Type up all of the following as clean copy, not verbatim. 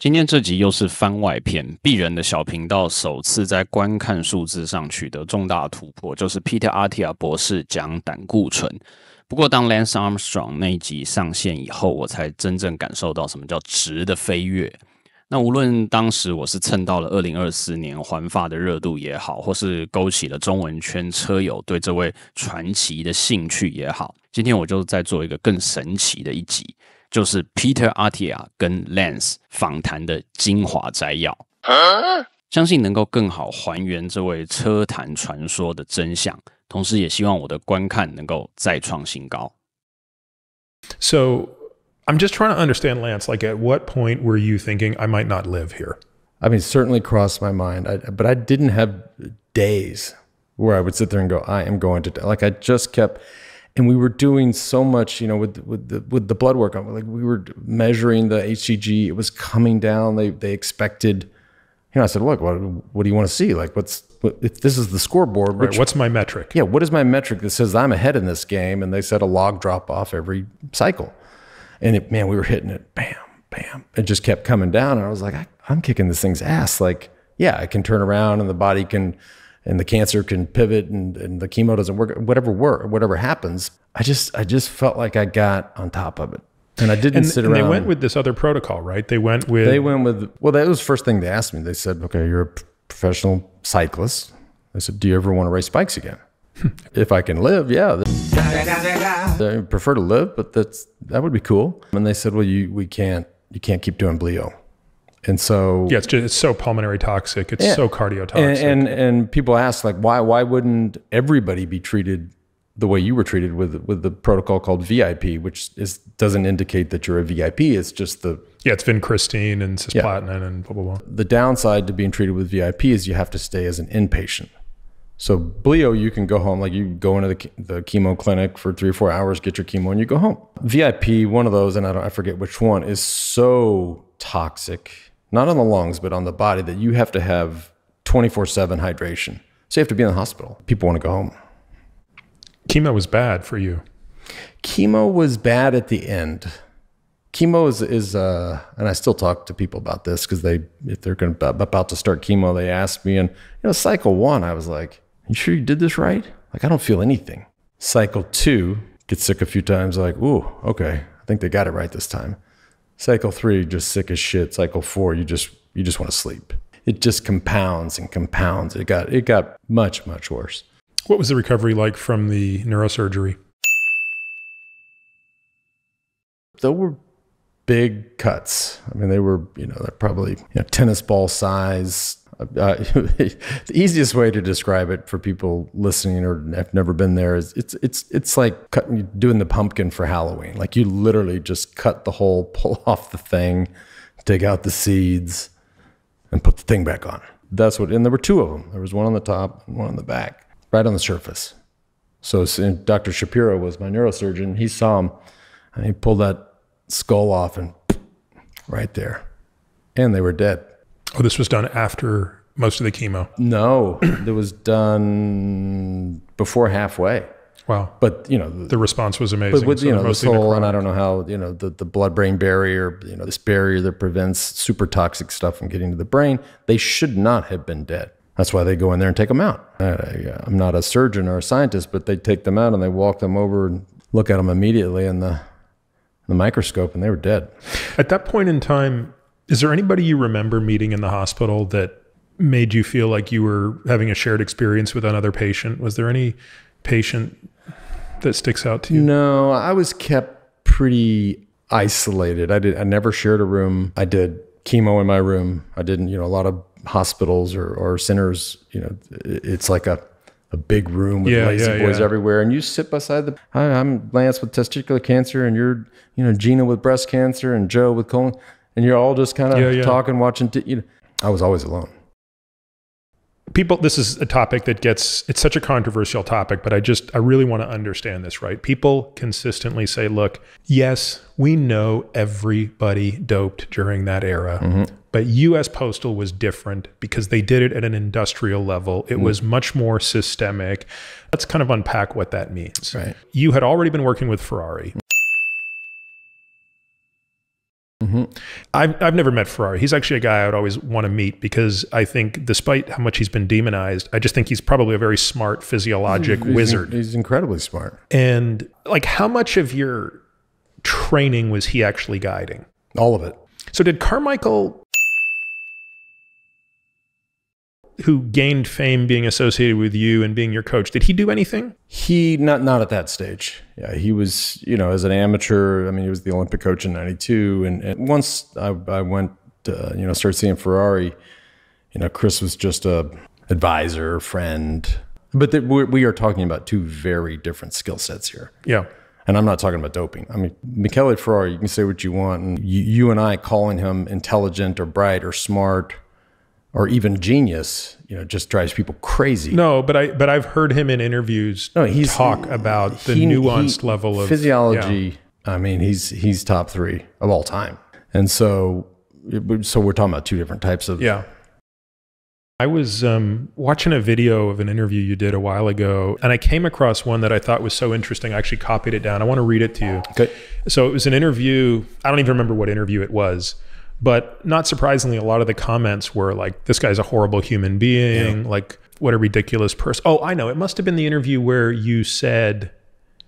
今天这集又是番外篇，鄙人的小频道首次在观看数字上取得重大突破，就是 Peter Attia 博士讲胆固醇。不过当 Lance Armstrong 那一集上线以后，我才真正感受到什么叫质的飞跃。那无论当时我是蹭到了2024年环法的热度也好，或是勾起了中文圈车友对这位传奇的兴趣也好，今天我就再做一个更神奇的一集，就是 Peter Attia 跟 Lance 访谈的精华摘要，相信能够更好还原这位车坛传说的真相，同时也希望我的观看能够再创新高。So I'm just trying to understand, Lance, like at what point were you thinking I might not live here? I mean, it certainly crossed my mind, but I didn't have days where I would sit there and go, I am going to die. Like I just kept, and we were doing so much, you know, with the blood work. Like we were measuring the HCG, it was coming down. They expected, you know, I said, look, what do you want to see? Like if this is the scoreboard. Right, what's my metric? Yeah, what is my metric that says I'm ahead in this game? And they said a log drop off every cycle. And man, we were hitting it, bam, bam. It just kept coming down. And I was like, I'm kicking this thing's ass. Like, yeah, I can turn around and the body can, and the cancer can pivot and the chemo doesn't work, whatever happens. I just felt like I got on top of it. And I didn't sit around. And they went with this other protocol, right? They went with, well, that was the first thing they asked me. They said, okay, you're a professional cyclist. I said, do you ever want to race bikes again? If I can live, yeah. I prefer to live, but that would be cool. And they said, well, you can't keep doing bleo. And so yeah, it's so pulmonary toxic. It's so cardiotoxic. And people ask like, why wouldn't everybody be treated the way you were treated with the protocol called VIP, which doesn't indicate that you're a VIP. It's just it's vincristine and cisplatin and blah, blah, blah. The downside to being treated with VIP is you have to stay as an inpatient. So bleo, you can go home, like you go into the chemo clinic for 3 or 4 hours, get your chemo and you go home. VIP, one of those, and I forget which one, is so toxic, not on the lungs, but on the body, that you have to have 24/7 hydration. So you have to be in the hospital. People want to go home. Chemo was bad for you. Chemo was bad at the end. Chemo is and I still talk to people about this because if they're about to start chemo, they ask me, and cycle 1, I was like, you sure you did this right? Like, I don't feel anything. Cycle 2, get sick a few times, like, ooh, okay, I think they got it right this time. Cycle 3, just sick as shit. Cycle 4, you just want to sleep. It just compounds and compounds. It got much, much worse. What was the recovery like from the neurosurgery? There were big cuts. I mean, they were, they're probably tennis ball size. The easiest way to describe it for people listening or have never been there is it's like doing the pumpkin for Halloween. Like you literally just cut the hole, pull off the thing, take out the seeds, and put the thing back on. And there were 2 of them. There was one on the top and one on the back, right on the surface. So Dr. Shapiro was my neurosurgeon. He saw him and he pulled that skull off and right there. And they were dead. Oh, this was done after most of the chemo? No, it was done before halfway. Wow. But, the response was amazing. But with, this whole, and I don't know how, the blood-brain barrier, this barrier that prevents super toxic stuff from getting to the brain, they should not have been dead. That's why they go in there and take them out. I'm not a surgeon or a scientist, but they take them out and they walk them over and look at them immediately in the microscope, and they were dead. At that point in time, is there anybody you remember meeting in the hospital that made you feel like you were having a shared experience with another patient? Was there any patient that sticks out to you? No, I was kept pretty isolated. I never shared a room. I did chemo in my room. I didn't, a lot of hospitals or centers, it's like a big room with lazy boys everywhere. And you sit beside hi, I'm Lance with testicular cancer, and you're, Gina with breast cancer, and Joe with colon. And you're all just kind of talking, watching. I was always alone. People, this is a topic that it's such a controversial topic, but I really want to understand this, right? People consistently say, look, yes, we know everybody doped during that era, but US Postal was different because they did it at an industrial level. It was much more systemic. Let's kind of unpack what that means. Right. You had already been working with Ferrari. I've never met Ferrari. He's actually a guy I would always want to meet because I think despite how much he's been demonized, I just think he's probably a very smart physiologic wizard. He's incredibly smart. And like, how much of your training was he actually guiding? All of it. So did Carmichael, who gained fame being associated with you and being your coach, did he do anything? He not at that stage. Yeah, he was, as an amateur. I mean, he was the Olympic coach in '92, and once I went, started seeing Ferrari, Chris was just a advisor, friend. But we are talking about two very different skill sets here. Yeah. And I'm not talking about doping. I mean, Michele Ferrari, you can say what you want, and you and I calling him intelligent or bright or smart or even genius, just drives people crazy. No, but I've heard him in interviews talk about the nuanced level of physiology. Yeah. I mean, he's top 3 of all time. And so we're talking about two different types of. Yeah. I was watching a video of an interview you did a while ago, and I came across one that I thought was so interesting. I actually copied it down. I want to read it to you. Okay. So it was an interview. I don't even remember what interview it was. But not surprisingly, a lot of the comments were like, this guy's a horrible human being, like, what a ridiculous person. Oh, I know. It must have been the interview where you said,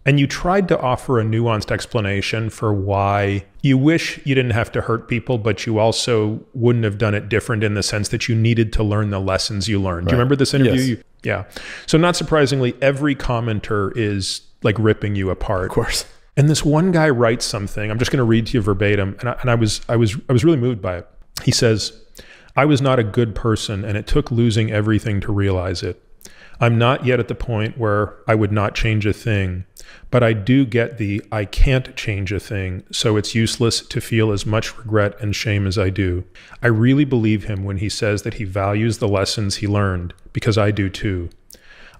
and you tried to offer a nuanced explanation for why you wish you didn't have to hurt people, but you also wouldn't have done it different in the sense that you needed to learn the lessons you learned. Right. Do you remember this interview? Yes. Yeah. So not surprisingly, every commenter is like ripping you apart. Of course. And this one guy writes something, I'm just going to read to you verbatim, and I was really moved by it. He says, "I was not a good person, and it took losing everything to realize it. I'm not yet at the point where I would not change a thing, but I do get the I can't change a thing, so it's useless to feel as much regret and shame as I do. I really believe him when he says that he values the lessons he learned, because I do too.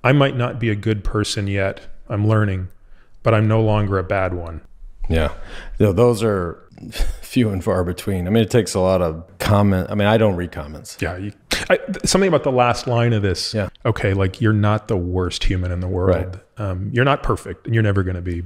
I might not be a good person yet, I'm learning, but I'm no longer a bad one." Yeah. Those are few and far between. I mean, it takes a lot of comment. I mean, I don't read comments. Yeah. Something about the last line of this. Yeah. Okay. Like, you're not the worst human in the world. Right. You're not perfect, and you're never going to be.